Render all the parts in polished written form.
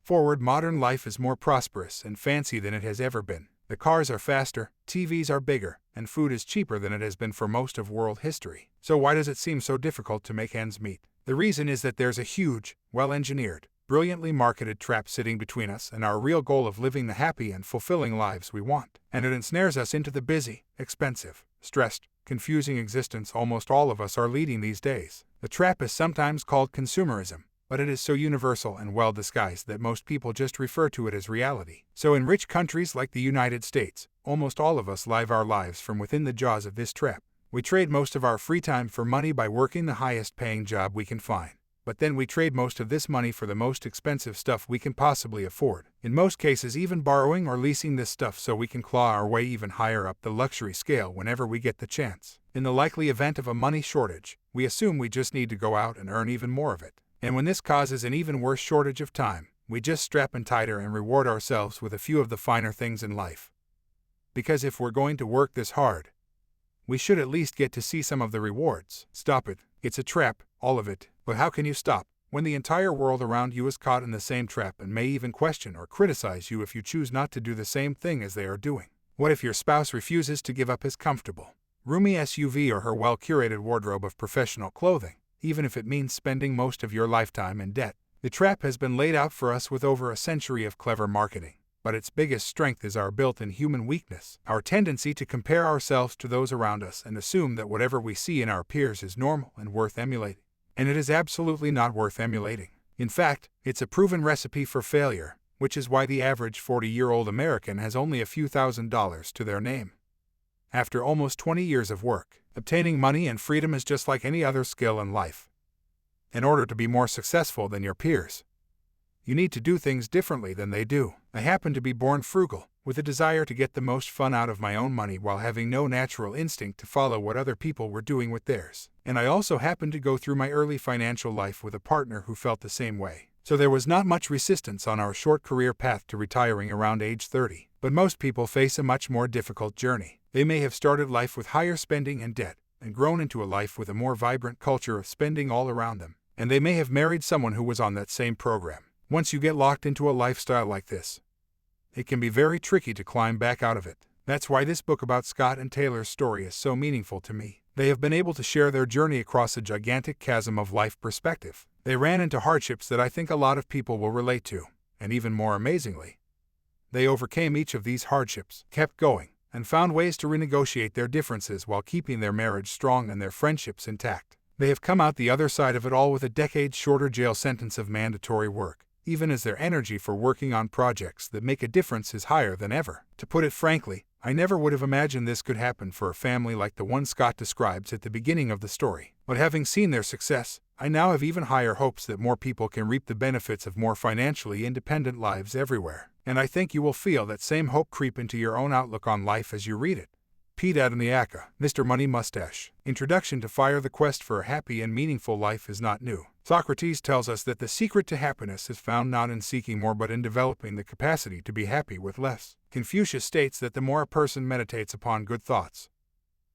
Forward, modern life is more prosperous and fancy than it has ever been. The cars are faster, TVs are bigger, and food is cheaper than it has been for most of world history. So why does it seem so difficult to make ends meet? The reason is that there's a huge, well-engineered, brilliantly marketed trap sitting between us and our real goal of living the happy and fulfilling lives we want. And it ensnares us into the busy, expensive, stressed, confusing existence almost all of us are leading these days. The trap is sometimes called consumerism, but it is so universal and well disguised that most people just refer to it as reality. So in rich countries like the United States, almost all of us live our lives from within the jaws of this trap. We trade most of our free time for money by working the highest paying job we can find. But then we trade most of this money for the most expensive stuff we can possibly afford. In most cases, even borrowing or leasing this stuff so we can claw our way even higher up the luxury scale whenever we get the chance. In the likely event of a money shortage, we assume we just need to go out and earn even more of it. And when this causes an even worse shortage of time, we just strap in tighter and reward ourselves with a few of the finer things in life. Because if we're going to work this hard, we should at least get to see some of the rewards. Stop it. It's a trap, all of it. But how can you stop when the entire world around you is caught in the same trap and may even question or criticize you if you choose not to do the same thing as they are doing? What if your spouse refuses to give up his comfortable, roomy SUV or her well-curated wardrobe of professional clothing, even if it means spending most of your lifetime in debt? The trap has been laid out for us with over a century of clever marketing, but its biggest strength is our built-in human weakness, our tendency to compare ourselves to those around us and assume that whatever we see in our peers is normal and worth emulating. And it is absolutely not worth emulating. In fact, it's a proven recipe for failure, which is why the average 40-year-old American has only a few $1,000s to their name. After almost 20 years of work, obtaining money and freedom is just like any other skill in life. In order to be more successful than your peers, you need to do things differently than they do. I happen to be born frugal, with a desire to get the most fun out of my own money while having no natural instinct to follow what other people were doing with theirs. And I also happened to go through my early financial life with a partner who felt the same way. So there was not much resistance on our short career path to retiring around age 30. But most people face a much more difficult journey. They may have started life with higher spending and debt, and grown into a life with a more vibrant culture of spending all around them. And they may have married someone who was on that same program. Once you get locked into a lifestyle like this, it can be very tricky to climb back out of it. That's why this book about Scott and Taylor's story is so meaningful to me. They have been able to share their journey across a gigantic chasm of life perspective. They ran into hardships that I think a lot of people will relate to, and even more amazingly, they overcame each of these hardships, kept going, and found ways to renegotiate their differences while keeping their marriage strong and their friendships intact. They have come out the other side of it all with a decade-shorter jail sentence of mandatory work, even as their energy for working on projects that make a difference is higher than ever. To put it frankly, I never would have imagined this could happen for a family like the one Scott describes at the beginning of the story. But having seen their success, I now have even higher hopes that more people can reap the benefits of more financially independent lives everywhere. And I think you will feel that same hope creep into your own outlook on life as you read it. Pete Adoniaka, Mr. Money Mustache. Introduction to Fire. The quest for a happy and meaningful life is not new. Socrates tells us that the secret to happiness is found not in seeking more but in developing the capacity to be happy with less. Confucius states that the more a person meditates upon good thoughts,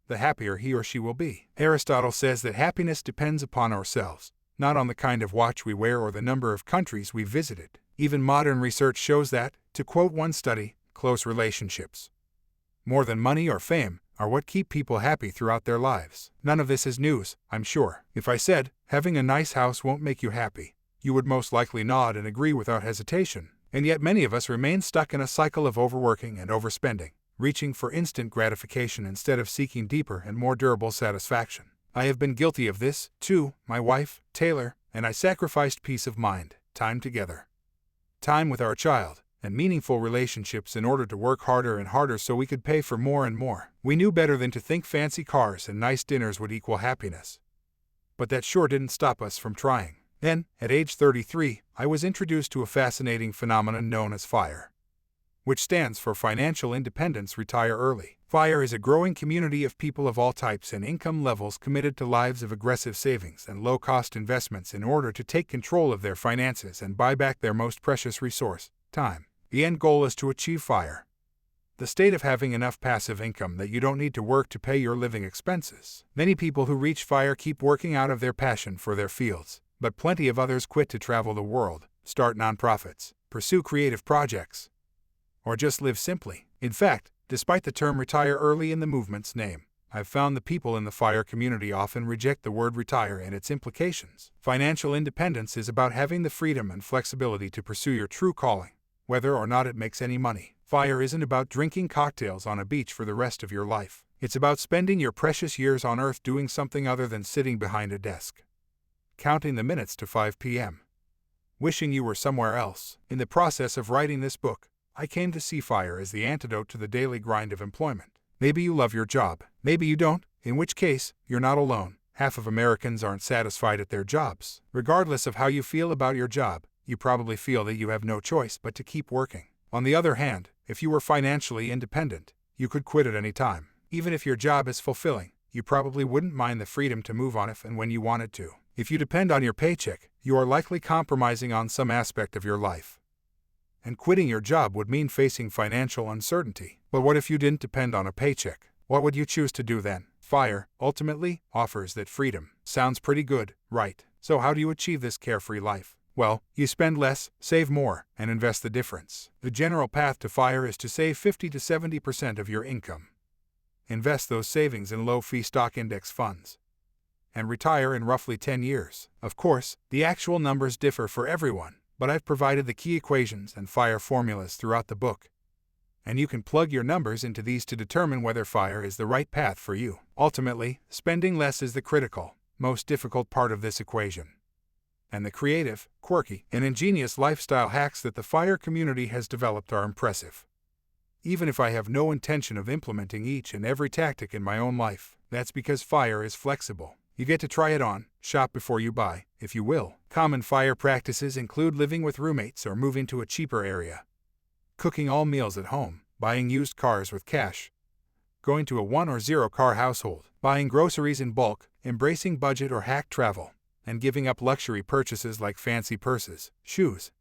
the happier he or she will be. Aristotle says that happiness depends upon ourselves, not on the kind of watch we wear or the number of countries we visited. Even modern research shows that, to quote one study, close relationships, more than money or fame, are what keep people happy throughout their lives. None of this is news, I'm sure. If I said, having a nice house won't make you happy, you would most likely nod and agree without hesitation. And yet many of us remain stuck in a cycle of overworking and overspending, reaching for instant gratification instead of seeking deeper and more durable satisfaction. I have been guilty of this, too. My wife, Taylor, and I sacrificed peace of mind, time together, time with our child, and meaningful relationships in order to work harder and harder so we could pay for more and more. We knew better than to think fancy cars and nice dinners would equal happiness. But that sure didn't stop us from trying. Then, at age 33, I was introduced to a fascinating phenomenon known as FIRE, which stands for Financial Independence Retire Early. FIRE is a growing community of people of all types and income levels committed to lives of aggressive savings and low-cost investments in order to take control of their finances and buy back their most precious resource, time. The end goal is to achieve FIRE, the state of having enough passive income that you don't need to work to pay your living expenses. Many people who reach FIRE keep working out of their passion for their fields, but plenty of others quit to travel the world, start nonprofits, pursue creative projects, or just live simply. In fact, despite the term retire early in the movement's name, I've found the people in the FIRE community often reject the word retire and its implications. Financial independence is about having the freedom and flexibility to pursue your true calling, whether or not it makes any money. FIRE isn't about drinking cocktails on a beach for the rest of your life. It's about spending your precious years on Earth doing something other than sitting behind a desk, counting the minutes to 5 p.m., wishing you were somewhere else. In the process of writing this book, I came to see FIRE as the antidote to the daily grind of employment. Maybe you love your job, maybe you don't, in which case, you're not alone. Half of Americans aren't satisfied at their jobs. Regardless of how you feel about your job, you probably feel that you have no choice but to keep working. On the other hand, if you were financially independent, you could quit at any time. Even if your job is fulfilling, you probably wouldn't mind the freedom to move on if and when you wanted to. If you depend on your paycheck, you are likely compromising on some aspect of your life. And quitting your job would mean facing financial uncertainty. But what if you didn't depend on a paycheck? What would you choose to do then? FIRE, ultimately, offers that freedom. Sounds pretty good, right? So how do you achieve this carefree life? Well, you spend less, save more, and invest the difference. The general path to FIRE is to save 50 to 70% of your income. Invest those savings in low-fee stock index funds, and retire in roughly 10 years. Of course, the actual numbers differ for everyone, but I've provided the key equations and FIRE formulas throughout the book, and you can plug your numbers into these to determine whether FIRE is the right path for you. Ultimately, spending less is the critical, most difficult part of this equation. And the creative, quirky, and ingenious lifestyle hacks that the FIRE community has developed are impressive. Even if I have no intention of implementing each and every tactic in my own life, that's because FIRE is flexible. You get to try it on, shop before you buy, if you will. Common FIRE practices include living with roommates or moving to a cheaper area, cooking all meals at home, buying used cars with cash, going to a 1 or 0 car household, buying groceries in bulk, embracing budget or hack travel, and giving up luxury purchases like fancy purses, shoes,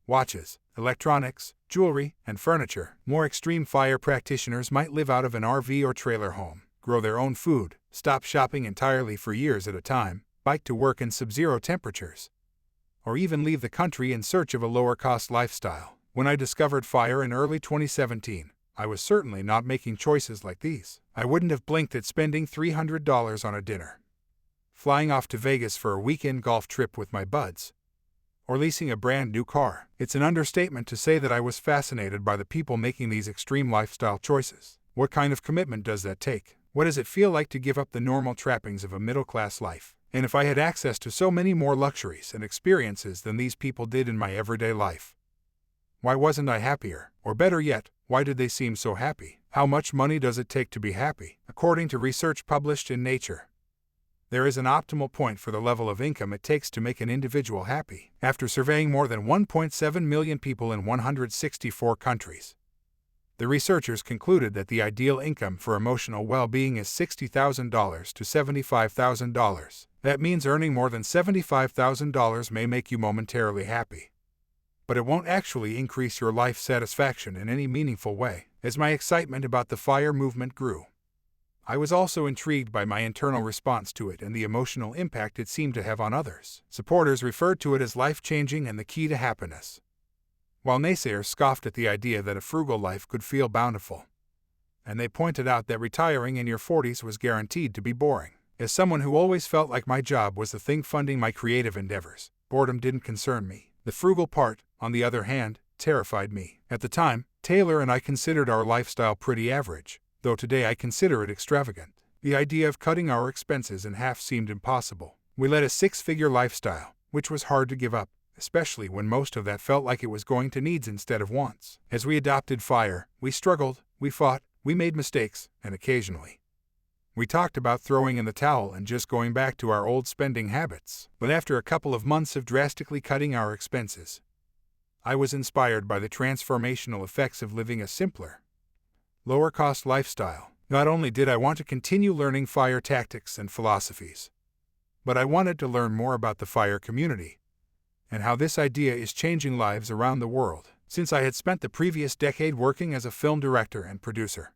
watches, electronics, jewelry, and furniture. More extreme FIRE practitioners might live out of an RV or trailer home, grow their own food, stop shopping entirely for years at a time, bike to work in sub-zero temperatures, or even leave the country in search of a lower-cost lifestyle. When I discovered FIRE in early 2017, I was certainly not making choices like these. I wouldn't have blinked at spending $300 on a dinner, flying off to Vegas for a weekend golf trip with my buds, or leasing a brand new car. It's an understatement to say that I was fascinated by the people making these extreme lifestyle choices. What kind of commitment does that take? What does it feel like to give up the normal trappings of a middle-class life? And if I had access to so many more luxuries and experiences than these people did in my everyday life, why wasn't I happier? Or better yet, why did they seem so happy? How much money does it take to be happy? According to research published in Nature, there is an optimal point for the level of income it takes to make an individual happy. After surveying more than 1.7 million people in 164 countries, the researchers concluded that the ideal income for emotional well-being is $60,000 to $75,000. That means earning more than $75,000 may make you momentarily happy, but it won't actually increase your life satisfaction in any meaningful way. As my excitement about the FIRE movement grew, I was also intrigued by my internal response to it and the emotional impact it seemed to have on others. Supporters referred to it as life-changing and the key to happiness, while naysayers scoffed at the idea that a frugal life could feel bountiful, and they pointed out that retiring in your 40s was guaranteed to be boring. As someone who always felt like my job was the thing funding my creative endeavors, boredom didn't concern me. The frugal part, on the other hand, terrified me. At the time, Taylor and I considered our lifestyle pretty average, though today I consider it extravagant. The idea of cutting our expenses in half seemed impossible. We led a 6-figure lifestyle, which was hard to give up, especially when most of that felt like it was going to needs instead of wants. As we adopted FIRE, we struggled, we fought, we made mistakes, and occasionally we talked about throwing in the towel and just going back to our old spending habits. But after a couple of months of drastically cutting our expenses, I was inspired by the transformational effects of living a simpler, lower-cost lifestyle. Not only did I want to continue learning FIRE tactics and philosophies, but I wanted to learn more about the FIRE community and how this idea is changing lives around the world. Since I had spent the previous decade working as a film director and producer,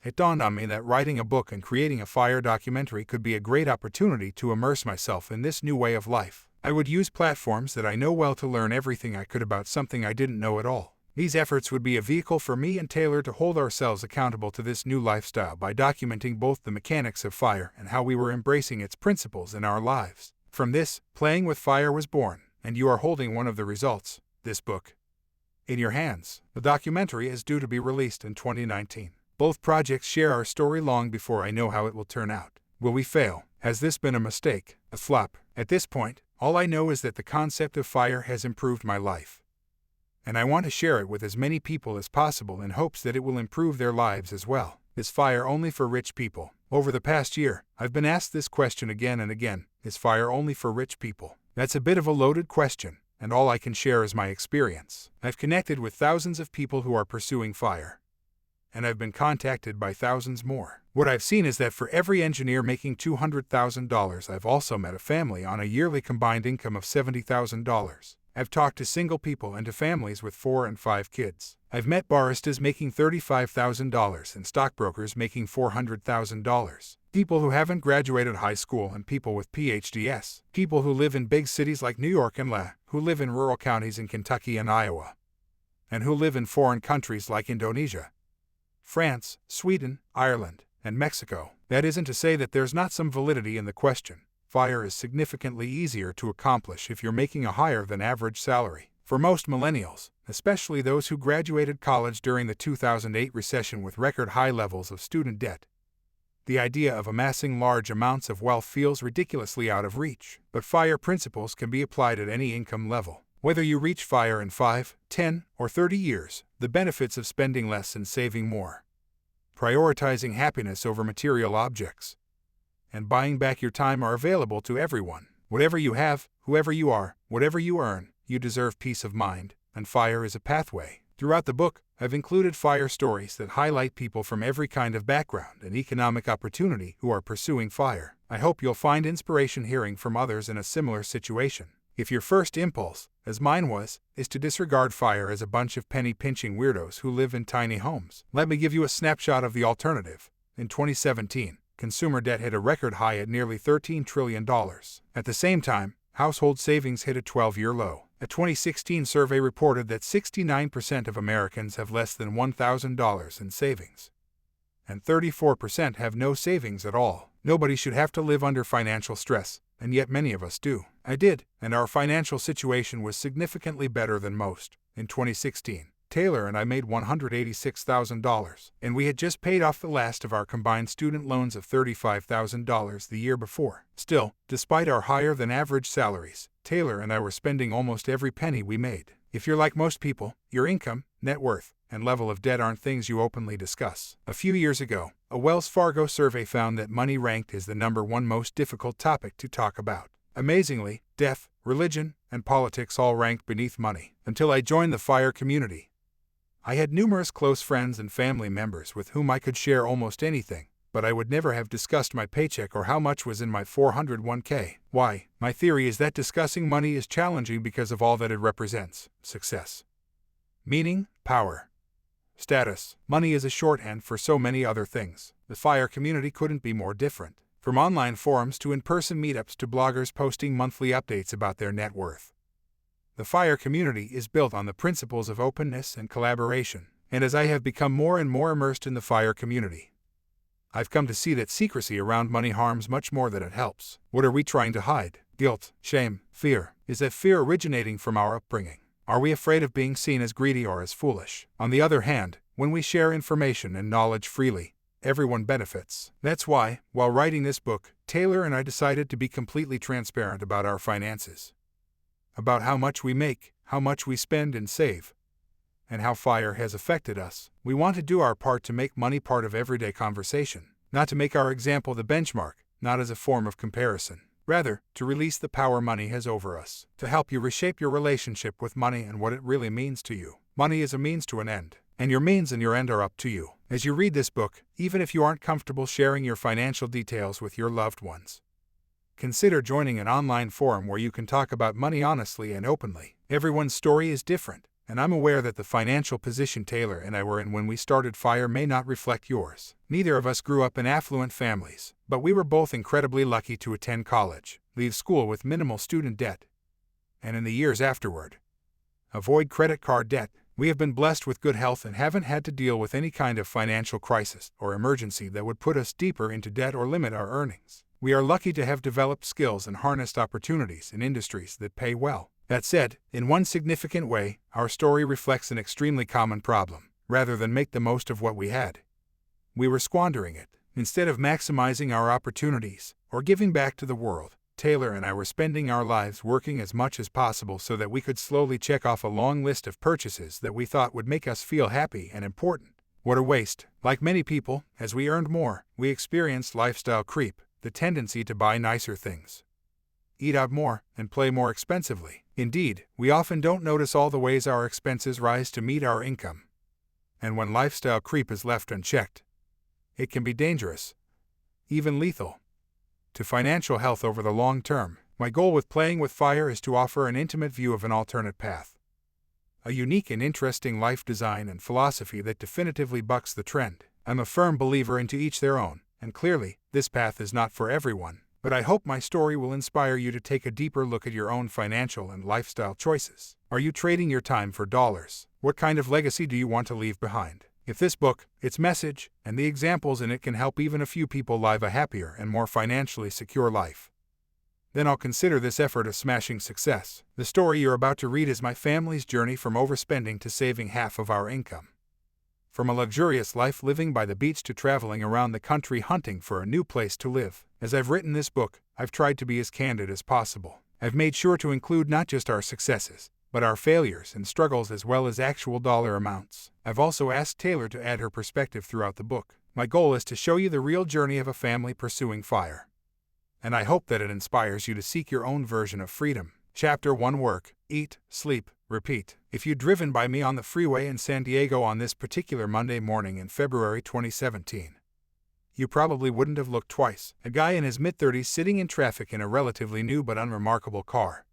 it dawned on me that writing a book and creating a FIRE documentary could be a great opportunity to immerse myself in this new way of life. I would use platforms that I know well to learn everything I could about something I didn't know at all. These efforts would be a vehicle for me and Taylor to hold ourselves accountable to this new lifestyle by documenting both the mechanics of fire and how we were embracing its principles in our lives. From this, Playing with Fire was born, and you are holding one of the results, this book, in your hands. The documentary is due to be released in 2019. Both projects share our story long before I know how it will turn out. Will we fail? Has this been a mistake? A flop? At this point, all I know is that the concept of fire has improved my life. And I want to share it with as many people as possible in hopes that it will improve their lives as well. Is fire only for rich people? Over the past year, I've been asked this question again and again. Is fire only for rich people? That's a bit of a loaded question, and all I can share is my experience. I've connected with thousands of people who are pursuing fire, and I've been contacted by thousands more. What I've seen is that for every engineer making $200,000, I've also met a family on a yearly combined income of $70,000. I've talked to single people and to families with 4 and 5 kids. I've met baristas making $35,000 and stockbrokers making $400,000. People who haven't graduated high school and people with PhDs. People who live in big cities like New York and who live in rural counties in Kentucky and Iowa, and who live in foreign countries like Indonesia, France, Sweden, Ireland, and Mexico. That isn't to say that there's not some validity in the question. Fire is significantly easier to accomplish if you're making a higher than average salary. For most millennials, especially those who graduated college during the 2008 recession with record high levels of student debt, the idea of amassing large amounts of wealth feels ridiculously out of reach. But fire principles can be applied at any income level. Whether you reach fire in 5, 10, or 30 years, the benefits of spending less and saving more, prioritizing happiness over material objects, and buying back your time are available to everyone. Whatever you have, whoever you are, whatever you earn, you deserve peace of mind, and fire is a pathway. Throughout the book, I've included fire stories that highlight people from every kind of background and economic opportunity who are pursuing fire. I hope you'll find inspiration hearing from others in a similar situation. If your first impulse, as mine was, is to disregard fire as a bunch of penny-pinching weirdos who live in tiny homes, let me give you a snapshot of the alternative. In 2017, consumer debt hit a record high at nearly $13 trillion. At the same time, household savings hit a 12-year low. A 2016 survey reported that 69% of Americans have less than $1,000 in savings, and 34% have no savings at all. Nobody should have to live under financial stress, and yet many of us do. I did, and our financial situation was significantly better than most. In 2016, Taylor and I made $186,000, and we had just paid off the last of our combined student loans of $35,000 the year before. Still, despite our higher-than-average salaries, Taylor and I were spending almost every penny we made. If you're like most people, your income, net worth, and level of debt aren't things you openly discuss. A few years ago, a Wells Fargo survey found that money ranked as the #1 most difficult topic to talk about. Amazingly, death, religion, and politics all ranked beneath money. Until I joined the FIRE community, I had numerous close friends and family members with whom I could share almost anything, but I would never have discussed my paycheck or how much was in my 401k. Why? My theory is that discussing money is challenging because of all that it represents: success, meaning, power, status. Money is a shorthand for so many other things. The FIRE community couldn't be more different. From online forums to in-person meetups to bloggers posting monthly updates about their net worth, the FIRE community is built on the principles of openness and collaboration. And as I have become more and more immersed in the FIRE community, I've come to see that secrecy around money harms much more than it helps. What are we trying to hide? Guilt, shame, fear. Is that fear originating from our upbringing? Are we afraid of being seen as greedy or as foolish? On the other hand, when we share information and knowledge freely, everyone benefits. That's why, while writing this book, Taylor and I decided to be completely transparent about our finances, about how much we make, how much we spend and save, and how FIRE has affected us. We want to do our part to make money part of everyday conversation, not to make our example the benchmark, not as a form of comparison. Rather, to release the power money has over us, to help you reshape your relationship with money and what it really means to you. Money is a means to an end, and your means and your end are up to you. As you read this book, even if you aren't comfortable sharing your financial details with your loved ones, consider joining an online forum where you can talk about money honestly and openly. Everyone's story is different, and I'm aware that the financial position Taylor and I were in when we started FIRE may not reflect yours. Neither of us grew up in affluent families, but we were both incredibly lucky to attend college, leave school with minimal student debt, and in the years afterward. Avoid credit card debt. We have been blessed with good health and haven't had to deal with any kind of financial crisis or emergency that would put us deeper into debt or limit our earnings. We are lucky to have developed skills and harnessed opportunities in industries that pay well. That said, in one significant way, our story reflects an extremely common problem. Rather than make the most of what we had, we were squandering it. Instead of maximizing our opportunities or giving back to the world, Taylor and I were spending our lives working as much as possible so that we could slowly check off a long list of purchases that we thought would make us feel happy and important. What a waste. Like many people, as we earned more, we experienced lifestyle creep, the tendency to buy nicer things, eat out more, and play more expensively. Indeed, we often don't notice all the ways our expenses rise to meet our income. And when lifestyle creep is left unchecked, it can be dangerous, even lethal, to financial health over the long term. My goal with Playing with Fire is to offer an intimate view of an alternate path, a unique and interesting life design and philosophy that definitively bucks the trend. I'm a firm believer in to each their own, and clearly, this path is not for everyone. But I hope my story will inspire you to take a deeper look at your own financial and lifestyle choices. Are you trading your time for dollars? What kind of legacy do you want to leave behind? If this book, its message, and the examples in it can help even a few people live a happier and more financially secure life, then I'll consider this effort a smashing success. The story you're about to read is my family's journey from overspending to saving half of our income. From a luxurious life living by the beach to traveling around the country hunting for a new place to live. As I've written this book, I've tried to be as candid as possible. I've made sure to include not just our successes, but our failures and struggles as well as actual dollar amounts. I've also asked Taylor to add her perspective throughout the book. My goal is to show you the real journey of a family pursuing fire. And I hope that it inspires you to seek your own version of freedom. Chapter 1: Work, Eat, Sleep, Repeat. If you'd driven by me on the freeway in San Diego on this particular Monday morning in February 2017, you probably wouldn't have looked twice. A guy in his mid-30s sitting in traffic in a relatively new but unremarkable car,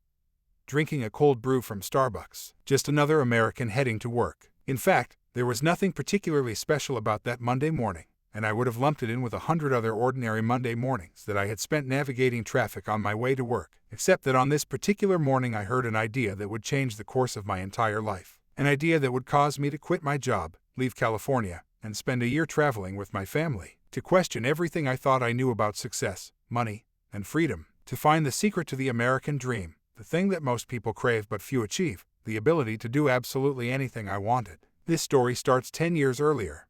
drinking a cold brew from Starbucks. Just another American heading to work. In fact, there was nothing particularly special about that Monday morning, and I would have lumped it in with 100 other ordinary Monday mornings that I had spent navigating traffic on my way to work, except that on this particular morning I heard an idea that would change the course of my entire life. An idea that would cause me to quit my job, leave California, and spend a year traveling with my family, to question everything I thought I knew about success, money, and freedom, to find the secret to the American dream, the thing that most people crave but few achieve, the ability to do absolutely anything I wanted. This story starts 10 years earlier,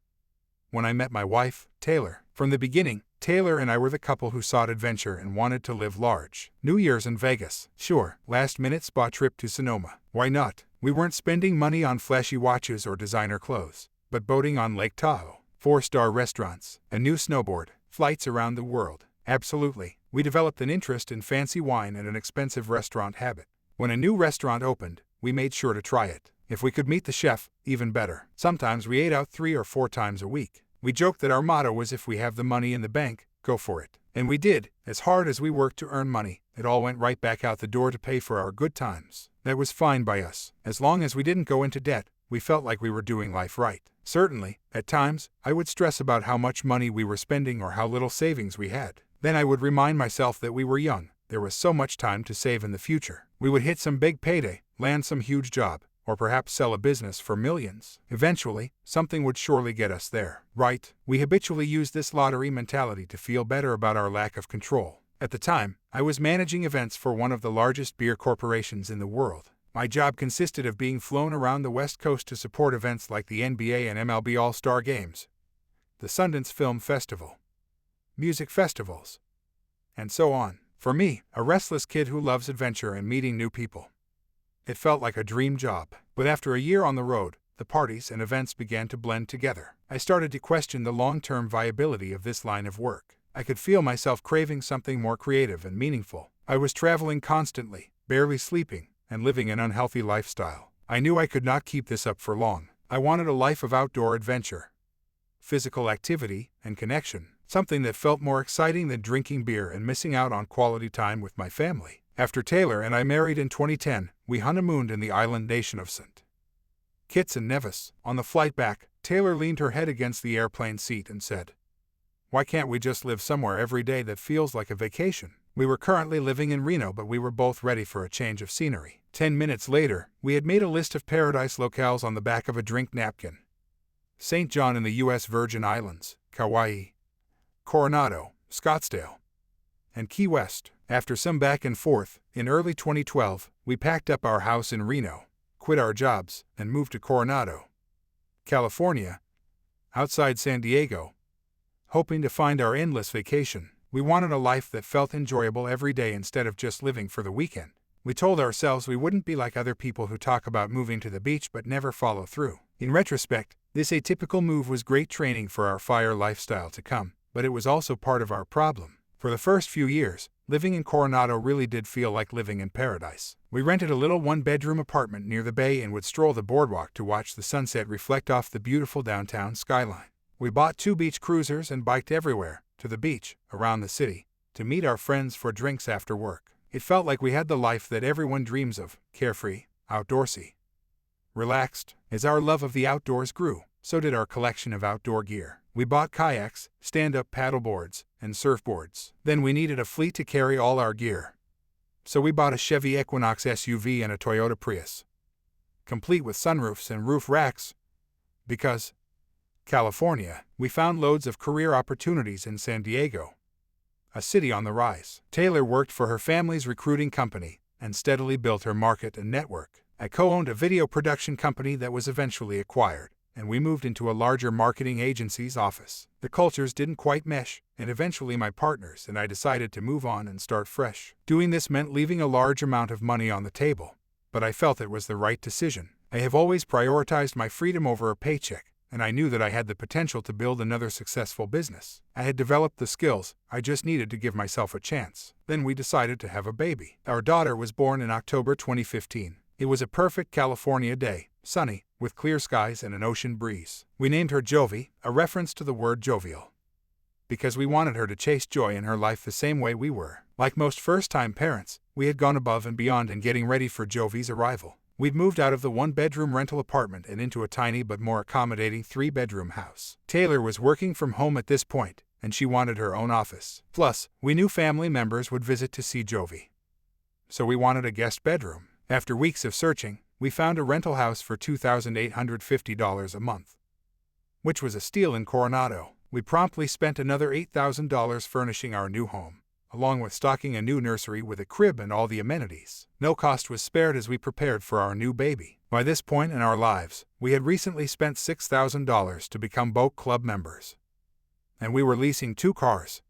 when I met my wife, Taylor. From the beginning, Taylor and I were the couple who sought adventure and wanted to live large. New Year's in Vegas. Sure, last-minute spa trip to Sonoma. Why not? We weren't spending money on flashy watches or designer clothes, but boating on Lake Tahoe, 4-star restaurants, a new snowboard, flights around the world. Absolutely. We developed an interest in fancy wine and an expensive restaurant habit. When a new restaurant opened, we made sure to try it. If we could meet the chef, even better. Sometimes we ate out 3 or 4 times a week. We joked that our motto was if we have the money in the bank, go for it. And we did. As hard as we worked to earn money, it all went right back out the door to pay for our good times. That was fine by us. As long as we didn't go into debt, we felt like we were doing life right. Certainly, at times, I would stress about how much money we were spending or how little savings we had. Then I would remind myself that we were young. There was so much time to save in the future. We would hit some big payday, land some huge job, or perhaps sell a business for millions. Eventually, something would surely get us there. Right? We habitually use this lottery mentality to feel better about our lack of control. At the time, I was managing events for one of the largest beer corporations in the world. My job consisted of being flown around the West Coast to support events like the NBA and MLB All-Star Games, the Sundance Film Festival, music festivals, and so on. For me, a restless kid who loves adventure and meeting new people, it felt like a dream job. But after a year on the road, the parties and events began to blend together. I started to question the long-term viability of this line of work. I could feel myself craving something more creative and meaningful. I was traveling constantly, barely sleeping, and living an unhealthy lifestyle. I knew I could not keep this up for long. I wanted a life of outdoor adventure, physical activity, and connection, something that felt more exciting than drinking beer and missing out on quality time with my family. After Taylor and I married in 2010, we honeymooned in the island nation of St. Kitts and Nevis. On the flight back, Taylor leaned her head against the airplane seat and said, "Why can't we just live somewhere every day that feels like a vacation?" We were currently living in Reno, but we were both ready for a change of scenery. 10 minutes later, we had made a list of paradise locales on the back of a drink napkin. St. John in the U.S. Virgin Islands, Kauai, Coronado, Scottsdale, and Key West. After some back and forth, in early 2012, we packed up our house in Reno, quit our jobs, and moved to Coronado, California, outside San Diego, hoping to find our endless vacation. We wanted a life that felt enjoyable every day instead of just living for the weekend. We told ourselves we wouldn't be like other people who talk about moving to the beach but never follow through. In retrospect, this atypical move was great training for our fire lifestyle to come, but it was also part of our problem. For the first few years, living in Coronado really did feel like living in paradise. We rented a little one-bedroom apartment near the bay and would stroll the boardwalk to watch the sunset reflect off the beautiful downtown skyline. We bought 2 beach cruisers and biked everywhere, to the beach, around the city, to meet our friends for drinks after work. It felt like we had the life that everyone dreams of, carefree, outdoorsy, relaxed. As our love of the outdoors grew, so did our collection of outdoor gear. We bought kayaks, stand-up paddleboards, and surfboards. Then we needed a fleet to carry all our gear. So we bought a Chevy Equinox SUV and a Toyota Prius, complete with sunroofs and roof racks. Because California, we found loads of career opportunities in San Diego, a city on the rise. Taylor worked for her family's recruiting company and steadily built her market and network. I co-owned a video production company that was eventually acquired, and we moved into a larger marketing agency's office. The cultures didn't quite mesh, and eventually my partners and I decided to move on and start fresh. Doing this meant leaving a large amount of money on the table, but I felt it was the right decision. I have always prioritized my freedom over a paycheck, and I knew that I had the potential to build another successful business. I had developed the skills, I just needed to give myself a chance. Then we decided to have a baby. Our daughter was born in October 2015. It was a perfect California day, sunny, with clear skies and an ocean breeze. We named her Jovi, a reference to the word jovial, because we wanted her to chase joy in her life the same way we were. Like most first-time parents, we had gone above and beyond in getting ready for Jovi's arrival. We'd moved out of the one-bedroom rental apartment and into a tiny but more accommodating 3-bedroom house. Taylor was working from home at this point, and she wanted her own office. Plus, we knew family members would visit to see Jovi, so we wanted a guest bedroom. After weeks of searching, we found a rental house for $2,850 a month, which was a steal in Coronado. We promptly spent another $8,000 furnishing our new home, along with stocking a new nursery with a crib and all the amenities. No cost was spared as we prepared for our new baby. By this point in our lives, we had recently spent $6,000 to become Boat Club members, and we were leasing 2 cars,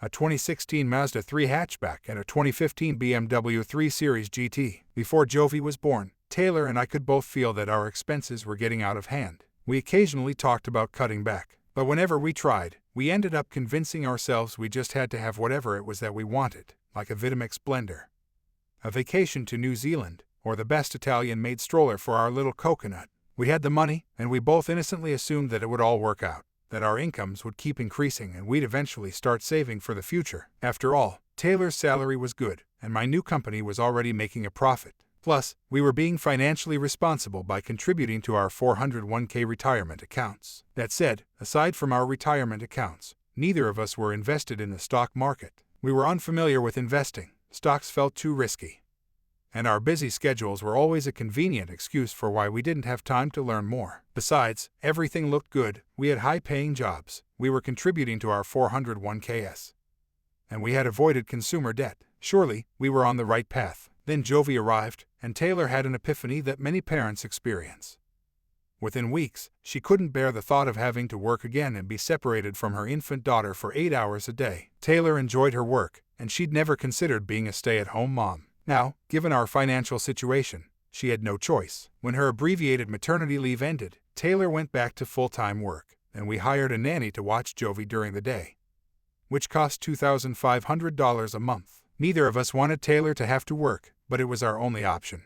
a 2016 Mazda 3 hatchback and a 2015 BMW 3 Series GT. Before Jovi was born, Taylor and I could both feel that our expenses were getting out of hand. We occasionally talked about cutting back, but whenever we tried, we ended up convincing ourselves we just had to have whatever it was that we wanted, like a Vitamix blender, a vacation to New Zealand, or the best Italian-made stroller for our little coconut. We had the money, and we both innocently assumed that it would all work out, that our incomes would keep increasing and we'd eventually start saving for the future. After all, Taylor's salary was good, and my new company was already making a profit. Plus, we were being financially responsible by contributing to our 401k retirement accounts. That said, aside from our retirement accounts, neither of us were invested in the stock market. We were unfamiliar with investing, stocks felt too risky, and our busy schedules were always a convenient excuse for why we didn't have time to learn more. Besides, everything looked good. We had high-paying jobs, we were contributing to our 401ks, and we had avoided consumer debt. Surely, we were on the right path. Then Jovi arrived, and Taylor had an epiphany that many parents experience. Within weeks, she couldn't bear the thought of having to work again and be separated from her infant daughter for 8 hours a day. Taylor enjoyed her work, and she'd never considered being a stay-at-home mom. Now, given our financial situation, she had no choice. When her abbreviated maternity leave ended, Taylor went back to full-time work, and we hired a nanny to watch Jovi during the day, which cost $2,500 a month. Neither of us wanted Taylor to have to work, but it was our only option.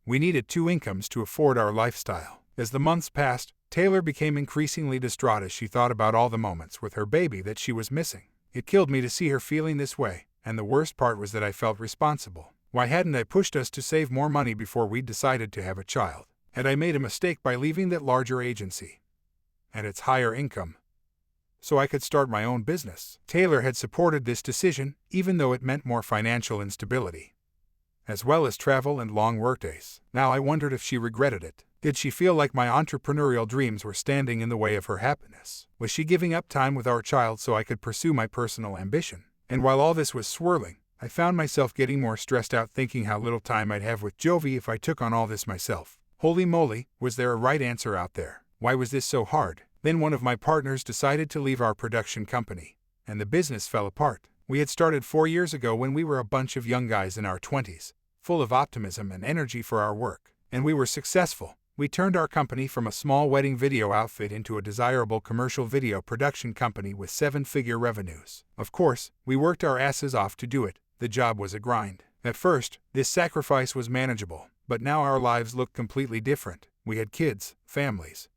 We needed 2 incomes to afford our lifestyle. As the months passed, Taylor became increasingly distraught as she thought about all the moments with her baby that she was missing. It killed me to see her feeling this way, and the worst part was that I felt responsible. Why hadn't I pushed us to save more money before we decided to have a child? Had I made a mistake by leaving that larger agency and its higher income? so I could start my own business. Taylor had supported this decision, even though it meant more financial instability, as well as travel and long workdays. Now I wondered if she regretted it. Did she feel like my entrepreneurial dreams were standing in the way of her happiness? Was she giving up time with our child so I could pursue my personal ambition? And while all this was swirling, I found myself getting more stressed out thinking how little time I'd have with Jovi if I took on all this myself. Holy moly, was there a right answer out there? Why was this so hard? Then one of my partners decided to leave our production company, and the business fell apart. We had started 4 years ago when we were a bunch of young guys in our 20s, full of optimism and energy for our work. And we were successful. We turned our company from a small wedding video outfit into a desirable commercial video production company with 7-figure revenues. Of course, we worked our asses off to do it. The job was a grind. At first, this sacrifice was manageable, but now our lives looked completely different. We had kids, families,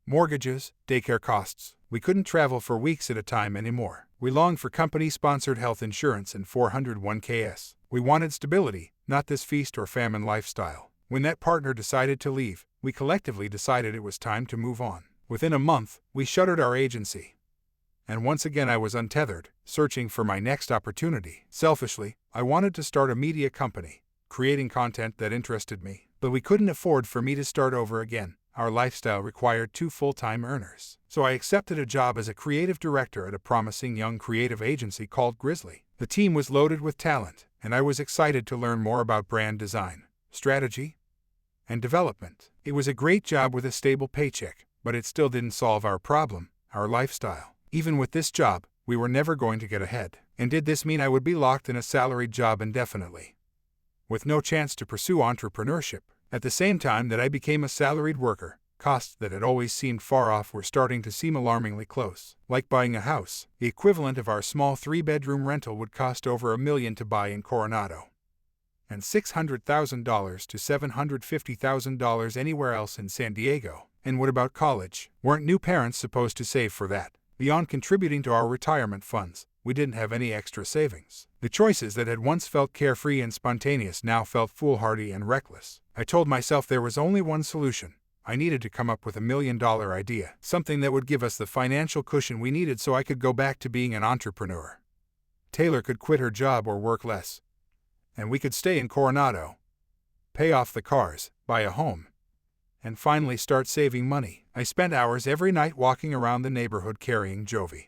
mortgages, daycare costs. We couldn't travel for weeks at a time anymore. We longed for company-sponsored health insurance and 401ks. We wanted stability, not this feast or famine lifestyle. When that partner decided to leave, we collectively decided it was time to move on. Within a month, we shuttered our agency. And once again I was untethered, searching for my next opportunity. Selfishly, I wanted to start a media company, creating content that interested me. But we couldn't afford for me to start over again. Our lifestyle required 2 full-time earners. So I accepted a job as a creative director at a promising young creative agency called Grizzly. The team was loaded with talent, and I was excited to learn more about brand design, strategy, and development. It was a great job with a stable paycheck, but it still didn't solve our problem, our lifestyle. Even with this job, we were never going to get ahead. And did this mean I would be locked in a salaried job indefinitely, with no chance to pursue entrepreneurship? At the same time that I became a salaried worker, costs that had always seemed far off were starting to seem alarmingly close. Like buying a house, the equivalent of our small 3-bedroom rental would cost over $1 million to buy in Coronado, and $600,000 to $750,000 anywhere else in San Diego. And what about college? Weren't new parents supposed to save for that? Beyond contributing to our retirement funds, we didn't have any extra savings. The choices that had once felt carefree and spontaneous now felt foolhardy and reckless. I told myself there was only one solution. I needed to come up with $1 million idea, something that would give us the financial cushion we needed so I could go back to being an entrepreneur. Taylor could quit her job or work less, and we could stay in Coronado, pay off the cars, buy a home, and finally start saving money. I spent hours every night walking around the neighborhood carrying Jovi,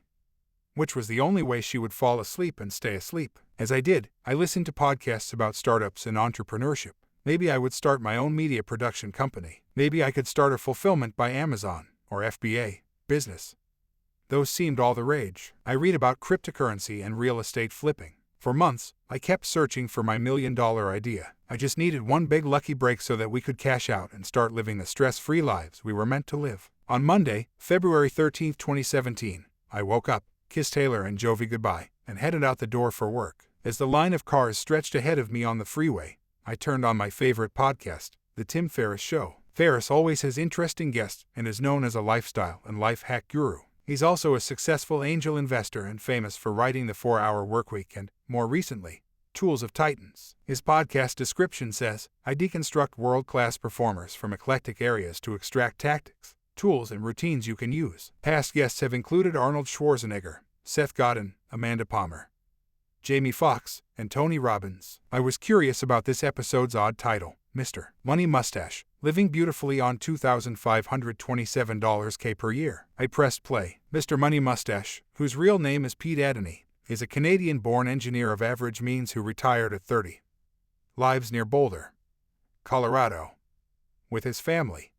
which was the only way she would fall asleep and stay asleep. As I did, I listened to podcasts about startups and entrepreneurship. Maybe I would start my own media production company. Maybe I could start a fulfillment by Amazon or FBA business. Those seemed all the rage. I read about cryptocurrency and real estate flipping. For months, I kept searching for my $1 million idea. I just needed one big lucky break so that we could cash out and start living the stress-free lives we were meant to live. On Monday, February 13, 2017, I woke up, kissed Taylor and Jovi goodbye, and headed out the door for work. As the line of cars stretched ahead of me on the freeway, I turned on my favorite podcast, The Tim Ferriss Show. Ferriss always has interesting guests and is known as a lifestyle and life hack guru. He's also a successful angel investor and famous for writing The 4-Hour Workweek and, more recently, Tools of Titans. His podcast description says, I deconstruct world-class performers from eclectic areas to extract tactics, tools, and routines you can use. Past guests have included Arnold Schwarzenegger, Seth Godin, Amanda Palmer, Jamie Foxx, and Tony Robbins. I was curious about this episode's odd title, Mr. Money Mustache, living beautifully on $2,527 per year. I pressed play. Mr. Money Mustache, whose real name is Pete Adney, is a Canadian-born engineer of average means who retired at 30. Lives near Boulder, Colorado, with his family,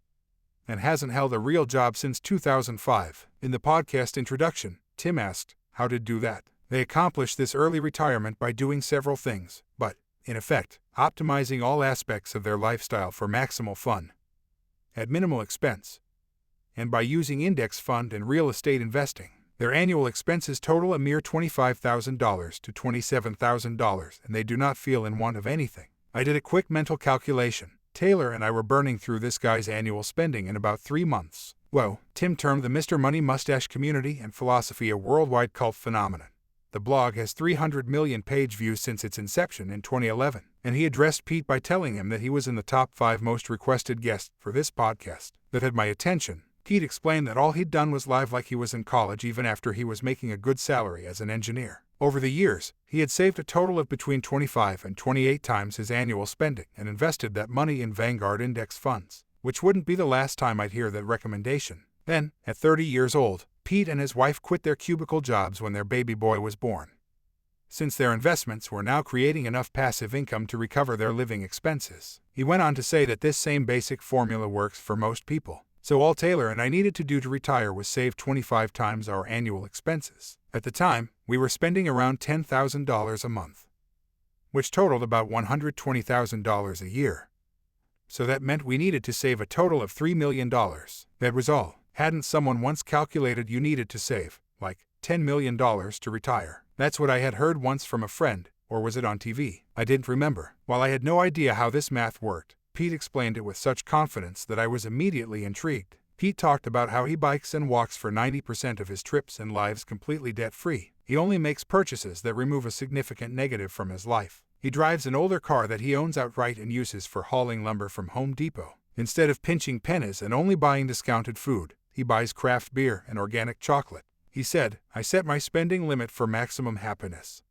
and hasn't held a real job since 2005. In the podcast introduction, Tim asked, how to do that? They accomplished this early retirement by doing several things, but, in effect, optimizing all aspects of their lifestyle for maximal fun, at minimal expense, and by using index fund and real estate investing. Their annual expenses total a mere $25,000 to $27,000, and they do not feel in want of anything. I did a quick mental calculation. Taylor and I were burning through this guy's annual spending in about 3 months. Well, Tim termed the Mr. Money Mustache community and philosophy a worldwide cult phenomenon. The blog has 300 million page views since its inception in 2011, and he addressed Pete by telling him that he was in the top 5 most requested guests for this podcast. That had my attention. Pete explained that all he'd done was live like he was in college even after he was making a good salary as an engineer. Over the years, he had saved a total of between 25 and 28 times his annual spending and invested that money in Vanguard index funds, which wouldn't be the last time I'd hear that recommendation. Then, at 30 years old, Pete and his wife quit their cubicle jobs when their baby boy was born. Since their investments were now creating enough passive income to recover their living expenses. He went on to say that this same basic formula works for most people. So all Taylor and I needed to do to retire was save 25 times our annual expenses. At the time, we were spending around $10,000 a month, which totaled about $120,000 a year. So that meant we needed to save a total of $3 million. That was all. Hadn't someone once calculated you needed to save, like, $10 million to retire? That's what I had heard once from a friend, or was it on TV? I didn't remember. While I had no idea how this math worked, Pete explained it with such confidence that I was immediately intrigued. Pete talked about how he bikes and walks for 90% of his trips and lives completely debt-free. He only makes purchases that remove a significant negative from his life. He drives an older car that he owns outright and uses for hauling lumber from Home Depot. Instead of pinching pennies and only buying discounted food, he buys craft beer and organic chocolate. He said, "I set my spending limit for maximum happiness,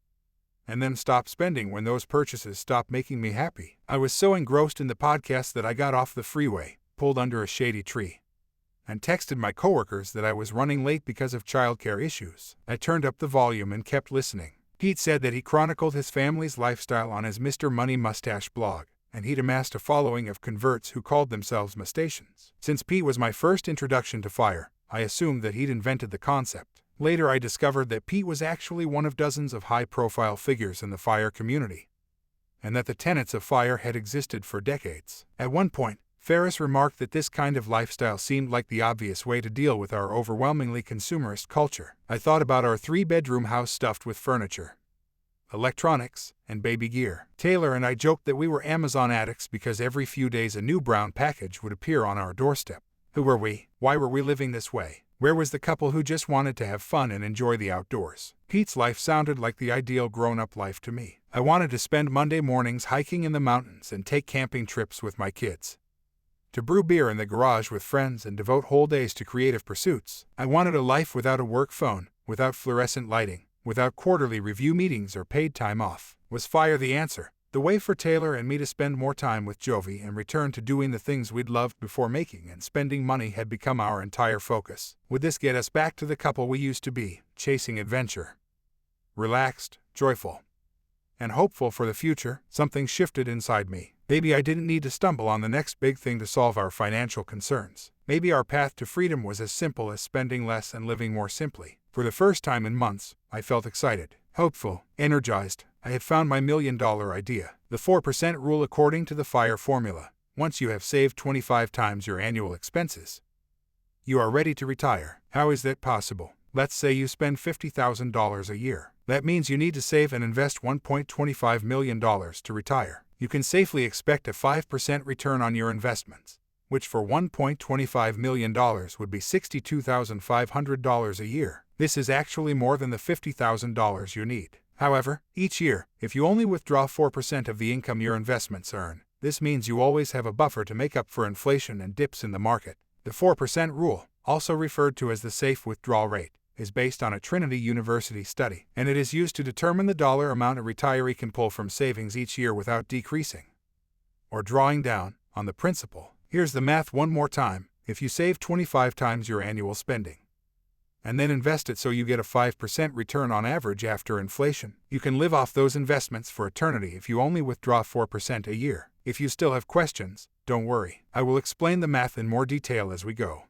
and then stop spending when those purchases stop making me happy." I was so engrossed in the podcast that I got off the freeway, pulled under a shady tree, and texted my coworkers that I was running late because of childcare issues. I turned up the volume and kept listening. Pete said that he chronicled his family's lifestyle on his Mr. Money Mustache blog, and he'd amassed a following of converts who called themselves mustachians. Since Pete was my first introduction to FIRE, I assumed that he'd invented the concept. Later I discovered that Pete was actually one of dozens of high-profile figures in the FIRE community, and that the tenets of FIRE had existed for decades. At one point, Ferris remarked that this kind of lifestyle seemed like the obvious way to deal with our overwhelmingly consumerist culture. I thought about our 3-bedroom house stuffed with furniture, electronics, and baby gear. Taylor and I joked that we were Amazon addicts because every few days a new brown package would appear on our doorstep. Who were we? Why were we living this way? Where was the couple who just wanted to have fun and enjoy the outdoors? Pete's life sounded like the ideal grown-up life to me. I wanted to spend Monday mornings hiking in the mountains and take camping trips with my kids, to brew beer in the garage with friends and devote whole days to creative pursuits. I wanted a life without a work phone, without fluorescent lighting, without quarterly review meetings or paid time off. Was FIRE the answer? The way for Taylor and me to spend more time with Jovi and return to doing the things we'd loved before making and spending money had become our entire focus. Would this get us back to the couple we used to be, chasing adventure, relaxed, joyful, and hopeful for the future? Something shifted inside me. Maybe I didn't need to stumble on the next big thing to solve our financial concerns. Maybe our path to freedom was as simple as spending less and living more simply. For the first time in months, I felt excited, hopeful, energized. I had found my $1 million idea. The 4% rule according to the FIRE formula. Once you have saved 25 times your annual expenses, you are ready to retire. How is that possible? Let's say you spend $50,000 a year. That means you need to save and invest $1.25 million to retire. You can safely expect a 5% return on your investments, which for $1.25 million would be $62,500 a year. This is actually more than the $50,000 you need. However, each year, if you only withdraw 4% of the income your investments earn, this means you always have a buffer to make up for inflation and dips in the market. The 4% rule, also referred to as the safe withdrawal rate, is based on a Trinity University study, and it is used to determine the dollar amount a retiree can pull from savings each year without decreasing or drawing down on the principal. Here's the math one more time. If you save 25 times your annual spending, and then invest it so you get a 5% return on average after inflation, you can live off those investments for eternity if you only withdraw 4% a year. If you still have questions, don't worry. I will explain the math in more detail as we go.